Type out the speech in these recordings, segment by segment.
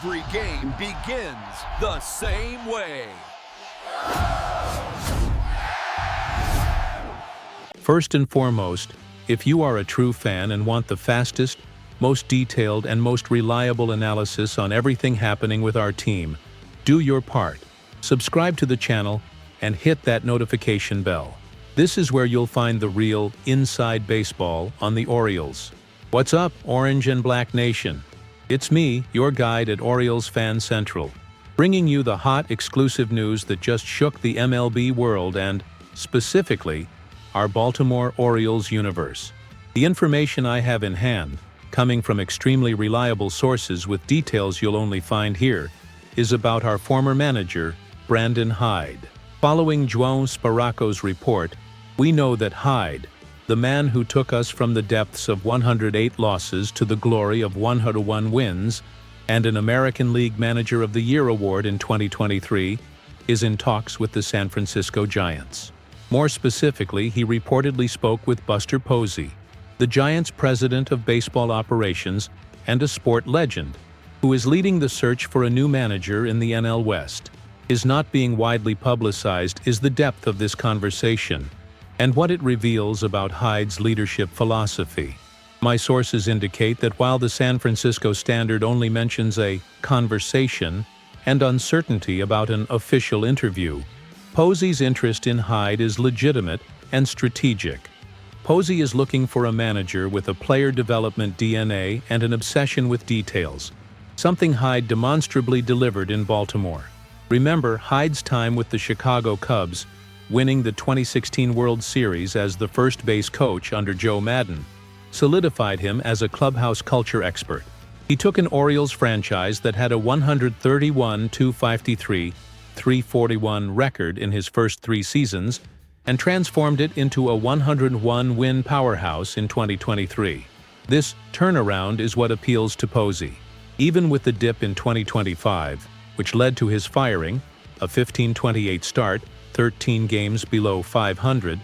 Every game begins the same way. First and foremost, if you are a true fan and want the fastest, most detailed, and most reliable analysis on everything happening with our team, do your part. Subscribe to the channel and hit that notification bell. This is where you'll find the real inside baseball on the Orioles. What's up, Orange and Black Nation? It's me, your guide at Orioles Fan Central, bringing you the hot, exclusive news that just shook the MLB world and, specifically, our Baltimore Orioles universe. The information I have in hand, coming from extremely reliable sources with details you'll only find here, is about our former manager, Brandon Hyde. Following João Sparacco's report, we know that Hyde, the man who took us from the depths of 108 losses to the glory of 101 wins, and an American League Manager of the Year award in 2023, is in talks with the San Francisco Giants. More specifically, he reportedly spoke with Buster Posey, the Giants' president of baseball operations and a sport legend, who is leading the search for a new manager in the NL West. His not being widely publicized is the depth of this conversation and what it reveals about Hyde's leadership philosophy. My sources indicate that while the San Francisco Standard only mentions a conversation and uncertainty about an official interview, Posey's interest in Hyde is legitimate and strategic. Posey is looking for a manager with a player development DNA and an obsession with details, something Hyde demonstrably delivered in Baltimore. Remember Hyde's time with the Chicago Cubs, winning the 2016 World Series as the first base coach under Joe Maddon, solidified him as a clubhouse culture expert. He took an Orioles franchise that had a 131-253-341 record in his first 3 seasons and transformed it into a 101-win powerhouse in 2023. This turnaround is what appeals to Posey. Even with the dip in 2025, which led to his firing, a 15-28 start, 13 games below 500,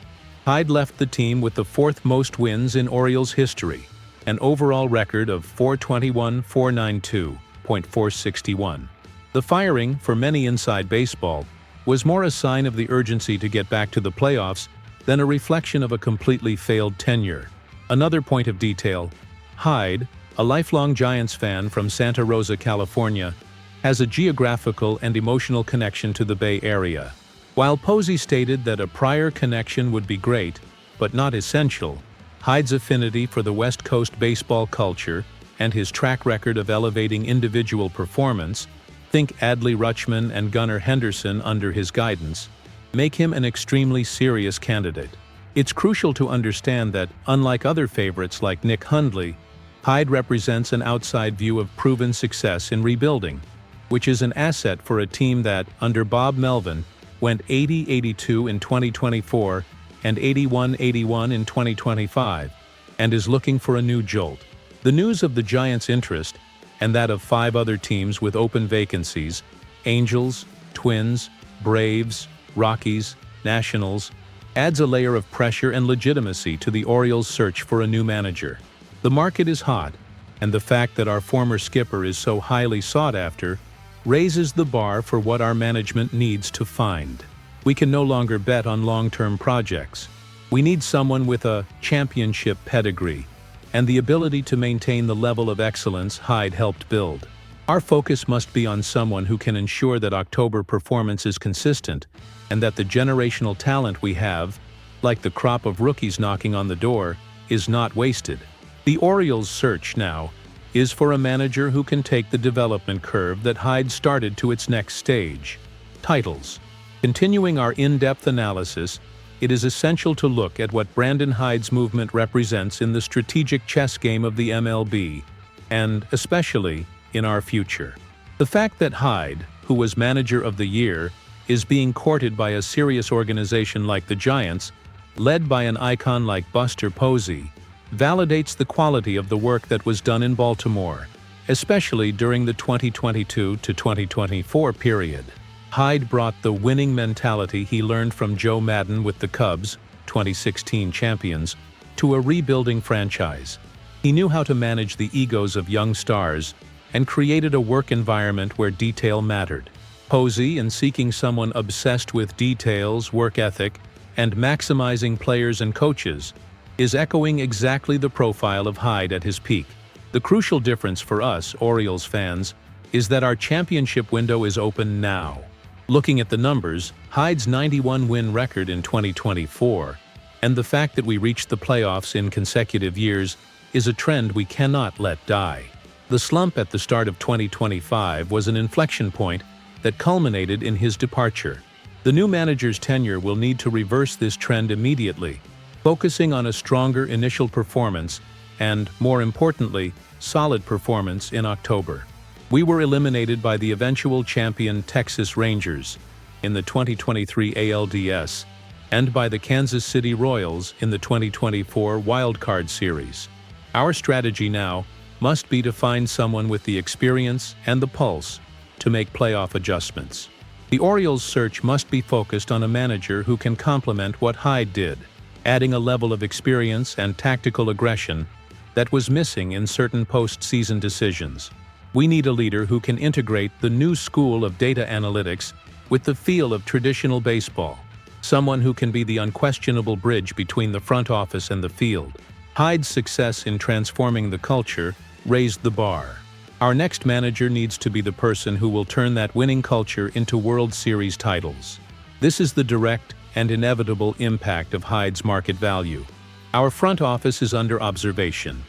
Hyde left the team with the 4th most wins in Orioles history, an overall record of 421-492.461. The firing, for many inside baseball, was more a sign of the urgency to get back to the playoffs than a reflection of a completely failed tenure. Another point of detail, Hyde, a lifelong Giants fan from Santa Rosa, California, has a geographical and emotional connection to the Bay Area. While Posey stated that a prior connection would be great, but not essential, Hyde's affinity for the West Coast baseball culture and his track record of elevating individual performance, think Adley Rutschman and Gunnar Henderson under his guidance, make him an extremely serious candidate. It's crucial to understand that, unlike other favorites like Nick Hundley, Hyde represents an outside view of proven success in rebuilding, which is an asset for a team that, under Bob Melvin, went 80-82 in 2024 and 81-81 in 2025, and is looking for a new jolt. The news of the Giants' interest, and that of 5 other teams with open vacancies, Angels, Twins, Braves, Rockies, Nationals, adds a layer of pressure and legitimacy to the Orioles' search for a new manager. The market is hot, and the fact that our former skipper is so highly sought after raises the bar for what our management needs to find. We can no longer bet on long-term projects. We need someone with a championship pedigree and the ability to maintain the level of excellence Hyde helped build. Our focus must be on someone who can ensure that October performance is consistent and that the generational talent we have, like the crop of rookies knocking on the door, is not wasted. The Orioles' search now is for a manager who can take the development curve that Hyde started to its next stage. Titles. Continuing our in-depth analysis, it is essential to look at what Brandon Hyde's movement represents in the strategic chess game of the MLB, and, especially, in our future. The fact that Hyde, who was Manager of the Year, is being courted by a serious organization like the Giants, led by an icon like Buster Posey, validates the quality of the work that was done in Baltimore, especially during the 2022 to 2024 period. Hyde brought the winning mentality he learned from Joe Maddon with the Cubs, 2016 champions, to a rebuilding franchise. He knew how to manage the egos of young stars and created a work environment where detail mattered. Posey, in seeking someone obsessed with details, work ethic, and maximizing players and coaches, is echoing exactly the profile of Hyde at his peak. The crucial difference for us, Orioles fans, is that our championship window is open now. Looking at the numbers, Hyde's 91-win record in 2024, and the fact that we reached the playoffs in consecutive years, is a trend we cannot let die. The slump at the start of 2025 was an inflection point that culminated in his departure. The new manager's tenure will need to reverse this trend immediately, focusing on a stronger initial performance and, more importantly, solid performance in October. We were eliminated by the eventual champion Texas Rangers in the 2023 ALDS and by the Kansas City Royals in the 2024 Wild Card Series. Our strategy now must be to find someone with the experience and the pulse to make playoff adjustments. The Orioles' search must be focused on a manager who can complement what Hyde did, adding a level of experience and tactical aggression that was missing in certain postseason decisions. We need a leader who can integrate the new school of data analytics with the feel of traditional baseball, someone who can be the unquestionable bridge between the front office and the field. Hyde's success in transforming the culture raised the bar. Our next manager needs to be the person who will turn that winning culture into World Series titles. This is the direct and inevitable impact of Hyde's market value. Our front office is under observation,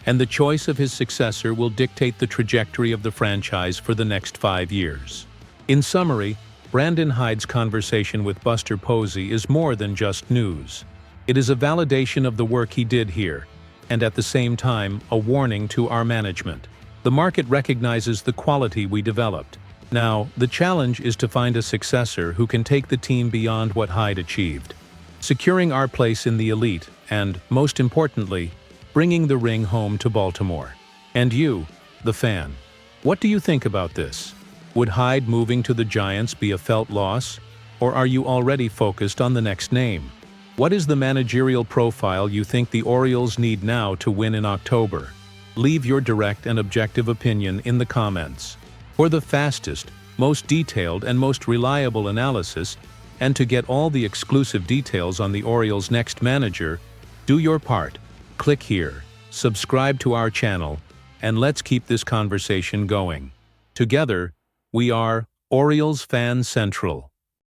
and the choice of his successor will dictate the trajectory of the franchise for the next 5 years. In summary, Brandon Hyde's conversation with Buster Posey is more than just news. It is a validation of the work he did here, and at the same time, a warning to our management. The market recognizes the quality we developed. Now, the challenge is to find a successor who can take the team beyond what Hyde achieved, securing our place in the elite and, most importantly, bringing the ring home to Baltimore. And you, the fan, what do you think about this? Would Hyde moving to the Giants be a felt loss, or are you already focused on the next name? What is the managerial profile you think the Orioles need now to win in October? Leave your direct and objective opinion in the comments. For the fastest, most detailed, and most reliable analysis, and to get all the exclusive details on the Orioles' next manager, do your part. Click here, subscribe to our channel, and let's keep this conversation going. Together, we are Orioles Fan Central.